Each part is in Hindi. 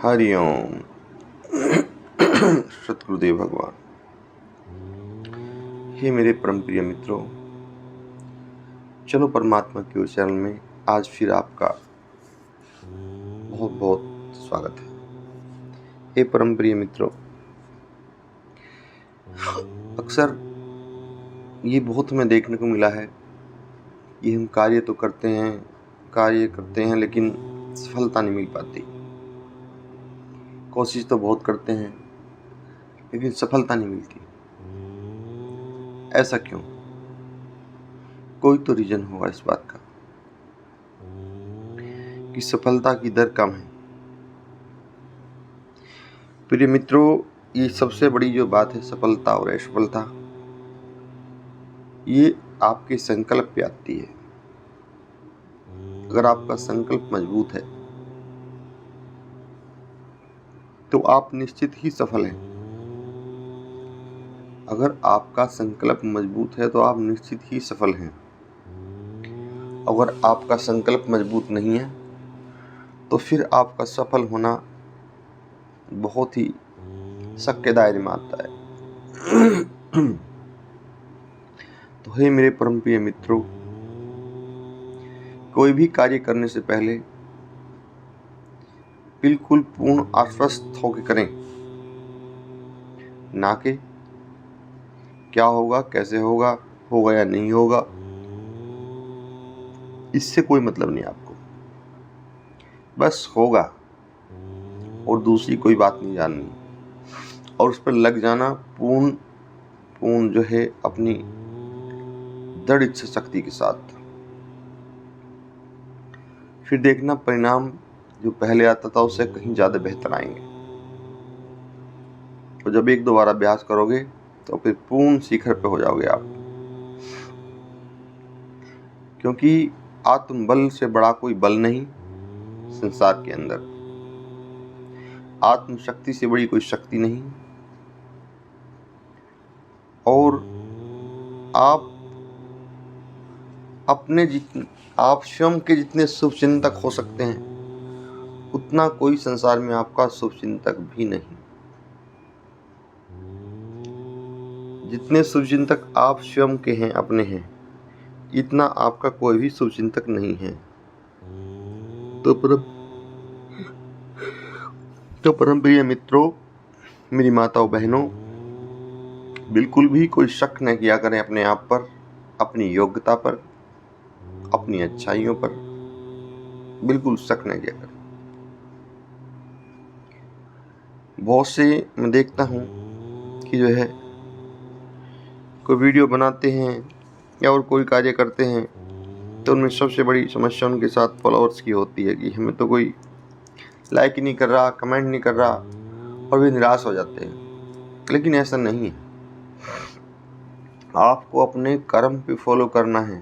हरिओम। सतगुरुदेव भगवान। हे मेरे परम प्रिय मित्रों, चलो परमात्मा के ओर चैनल में आज फिर आपका बहुत बहुत स्वागत है। हे परम प्रिय मित्रों, अक्सर ये बहुत हमें देखने को मिला है कि हम कार्य तो करते हैं लेकिन सफलता नहीं मिल पाती। कोशिश तो बहुत करते हैं लेकिन सफलता नहीं मिलती। ऐसा क्यों? कोई तो रीजन होगा इस बात का कि सफलता की दर कम है। प्रिय मित्रों, ये सबसे बड़ी जो बात है सफलता और असफलता, ये आपके संकल्प पे आती है। अगर आपका संकल्प मजबूत है तो आप निश्चित ही सफल हैं। अगर आपका संकल्प मजबूत है तो आप निश्चित ही सफल हैं। अगर आपका संकल्प मजबूत नहीं है तो फिर आपका सफल होना बहुत ही शक के दायरे में आता है। तो हे मेरे परम प्रिय मित्रों, कोई भी कार्य करने से पहले बिल्कुल पूर्ण आश्वस्त होकर करें, ना कि क्या होगा, कैसे होगा, होगा या नहीं होगा, इससे कोई मतलब नहीं आपको। बस होगा और दूसरी कोई बात नहीं जाननी और उस पर लग जाना पूर्ण जो है अपनी दृढ़ इच्छा शक्ति के साथ। फिर देखना परिणाम जो पहले आता था उससे कहीं ज्यादा बेहतर आएंगे। और जब एक दो बार अभ्यास करोगे तो फिर पूर्ण शिखर पे हो जाओगे आप। क्योंकि आत्मबल से बड़ा कोई बल नहीं संसार के अंदर। आत्मशक्ति से बड़ी कोई शक्ति नहीं। और आप स्वयं के जितने शुभचिंतक हो सकते हैं उतना कोई संसार में आपका शुभचिंतक भी नहीं। जितने शुभचिंतक आप स्वयं के हैं, अपने हैं, इतना आपका कोई भी शुभचिंतक नहीं है। तो परम प्रिय मित्रों, मेरी माताओं बहनों, बिल्कुल भी कोई शक न किया करें अपने आप पर, अपनी योग्यता पर, अपनी अच्छाइयों पर बिल्कुल शक न किया करें। बहुत से मैं देखता हूँ कि जो है कोई वीडियो बनाते हैं या और कोई कार्य करते हैं तो उनमें सबसे बड़ी समस्या उनके साथ फॉलोअर्स की होती है कि हमें तो कोई लाइक ही नहीं कर रहा, कमेंट नहीं कर रहा, और वे निराश हो जाते हैं। लेकिन ऐसा नहीं है। आपको अपने कर्म पे फॉलो करना है,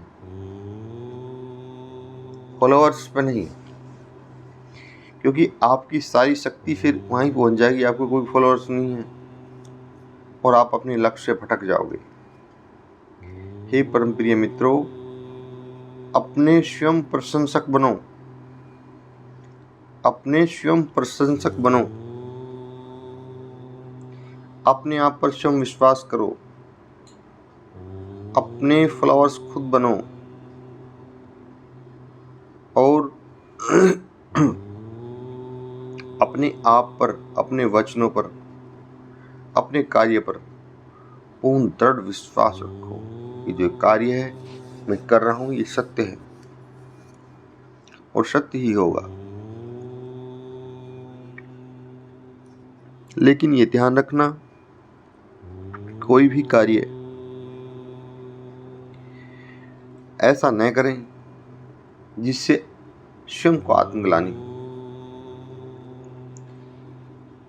फॉलोअर्स पे नहीं। क्योंकि आपकी सारी शक्ति फिर वहीं पहुंच जाएगी, आपको कोई फॉलोअर्स नहीं है और आप अपने लक्ष्य से भटक जाओगे। हे परम प्रिय मित्रों, अपने स्वयं प्रशंसक बनो। अपने स्वयं प्रशंसक बनो। अपने आप पर स्वयं विश्वास करो। अपने फॉलोअर्स खुद बनो और अपने आप पर, अपने वचनों पर, अपने कार्य पर पूर्ण दृढ़ विश्वास रखो कि जो कार्य है मैं कर रहा हूं ये सत्य है और सत्य ही होगा। लेकिन ये ध्यान रखना, कोई भी कार्य ऐसा न करें जिससे स्वयं को आत्मग्लानि।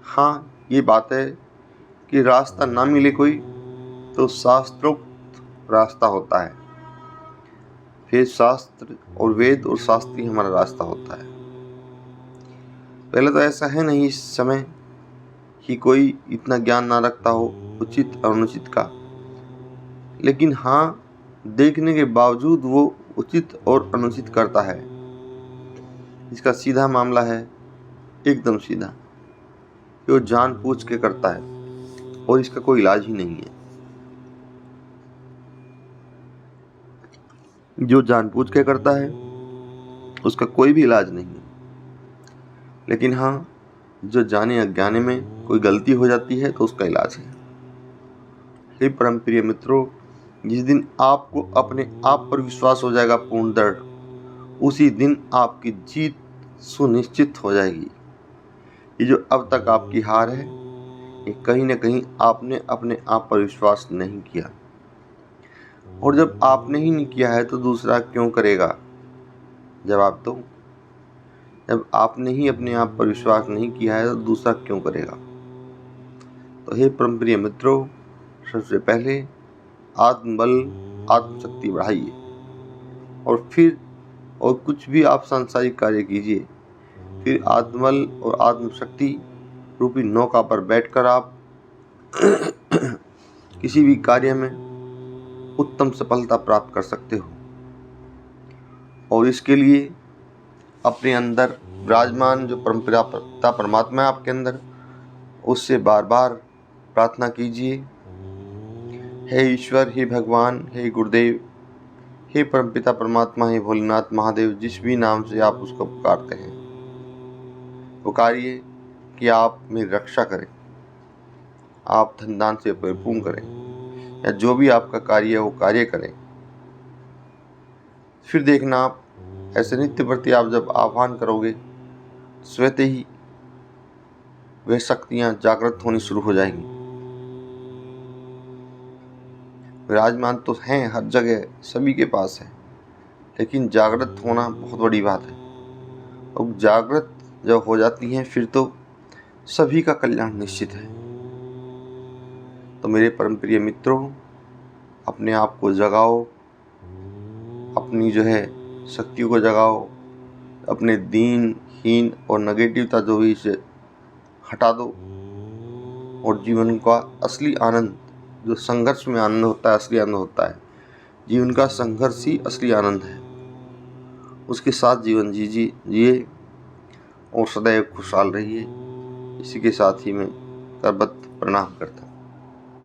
हाँ, ये बात है कि रास्ता ना मिले कोई तो शास्त्रोक्त रास्ता होता है। फिर शास्त्र और वेद और शास्त्र ही हमारा रास्ता होता है। पहले तो ऐसा है नहीं इस समय कि कोई इतना ज्ञान ना रखता हो उचित और अनुचित का। लेकिन हाँ, देखने के बावजूद वो उचित और अनुचित करता है। इसका सीधा मामला है, एकदम सीधा, कि वो जानबूझ के करता है और इसका कोई इलाज ही नहीं है। जो जानबूझ के करता है उसका कोई भी इलाज नहीं है। लेकिन हाँ, जो जाने अनजाने में कोई गलती हो जाती है तो उसका इलाज है। हे परम प्रिय मित्रों, जिस दिन आपको अपने आप पर विश्वास हो जाएगा पूर्ण दृढ़, उसी दिन आपकी जीत सुनिश्चित हो जाएगी। ये जो अब तक आपकी हार है, ये कहीं ना कहीं आपने अपने आप पर विश्वास नहीं किया। और जब आपने ही नहीं किया है तो दूसरा क्यों करेगा? जवाब दो। जब आपने ही अपने आप पर विश्वास नहीं किया है तो दूसरा क्यों करेगा? तो हे परम प्रिय मित्रों, सबसे पहले आत्मबल, आत्मशक्ति बढ़ाइए और कुछ भी आप सांसारिक कार्य कीजिए। फिर आत्मबल और आत्मशक्ति रूपी नौका पर बैठकर आप किसी भी कार्य में उत्तम सफलता प्राप्त कर सकते हो। और इसके लिए अपने अंदर विराजमान जो परमपिता परमात्मा है आपके अंदर, उससे बार बार प्रार्थना कीजिए, हे ईश्वर, हे भगवान, हे गुरुदेव, हे परमपिता परमात्मा, हे भोलेनाथ महादेव, जिस भी नाम से आप उसको पुकारते हैं, पुकारिए कि आप मेरी रक्षा करें, आप धन दान से परिपूर्ण करें, या जो भी आपका कार्य है वो कार्य करें। फिर देखना, आप ऐसे नित्य प्रति आप जब आह्वान करोगे, स्वतः ही वे शक्तियां जागृत होनी शुरू हो जाएंगी। विराजमान तो हैं हर जगह, सभी के पास है, लेकिन जागृत होना बहुत बड़ी बात है। और जागृत जब हो जाती हैं फिर तो सभी का कल्याण निश्चित है। तो मेरे परम प्रिय मित्रों, अपने आप को जगाओ, अपनी जो है शक्तियों को जगाओ, अपने दीन हीन और नेगेटिवता जो भी इसे हटा दो, और जीवन का असली आनंद, जो संघर्ष में आनंद होता है, असली आनंद होता है, जीवन का संघर्ष ही असली आनंद है, उसके साथ जीवन जिए और सदैव खुशहाल रहिए। इसी के साथ ही मैं करबद्ध प्रणाम करता हूँ।